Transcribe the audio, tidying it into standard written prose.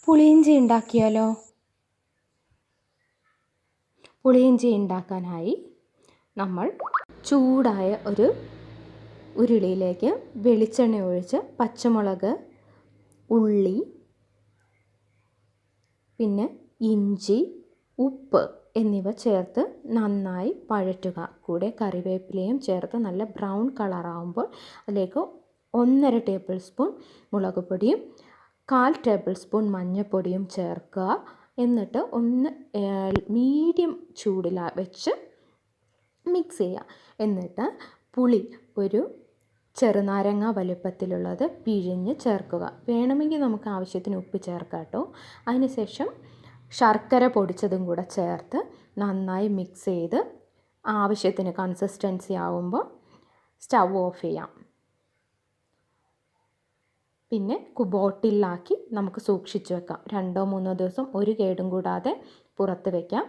പുളിയിഞ്ചി ഉണ്ടാക്കിയാലോ? പുളിയിഞ്ചി ഉണ്ടാക്കാനായി നമ്മൾ ചൂടായ ഒരു ഉരുളിയിലേക്ക് വെളിച്ചെണ്ണ ഒഴിച്ച് പച്ചമുളക്, ഉള്ളി, പിന്നെ ഇഞ്ചി, ഉപ്പ് എന്നിവ ചേർത്ത് നന്നായി വഴറ്റുക. കൂടെ കറിവേപ്പിലയും ചേർത്ത് നല്ല ബ്രൗൺ കളറാകുമ്പോൾ അതിലേക്ക് 1.5 ടേബിൾ സ്പൂൺ മുളക് പൊടിയും 1/4 ടേബിൾ സ്പൂൺ മഞ്ഞൾപ്പൊടിയും ചേർക്കുക. എന്നിട്ട് ഒന്ന് മീഡിയം ചൂടിൽ വെച്ച് മിക്സ് ചെയ്യുക. എന്നിട്ട് പുളി ഒരു ചെറുനാരങ്ങ വലുപ്പത്തിലുള്ളത് പിഴിഞ്ഞ് ചേർക്കുക. വേണമെങ്കിൽ നമുക്ക് ആവശ്യത്തിന് ഉപ്പ് ചേർക്കാം കേട്ടോ. അതിനുശേഷം ശർക്കര പൊടിച്ചതും കൂടെ ചേർത്ത് നന്നായി മിക്സ് ചെയ്ത് ആവശ്യത്തിന് കൺസിസ്റ്റൻസി ആവുമ്പോൾ സ്റ്റവ് ഓഫ് ചെയ്യാം. പിന്നെ ബോട്ടിലാക്കി നമുക്ക് സൂക്ഷിച്ച് വെക്കാം. 2-3 ദിവസം ഒരു കേടും കൂടാതെ പുറത്ത് വയ്ക്കാം.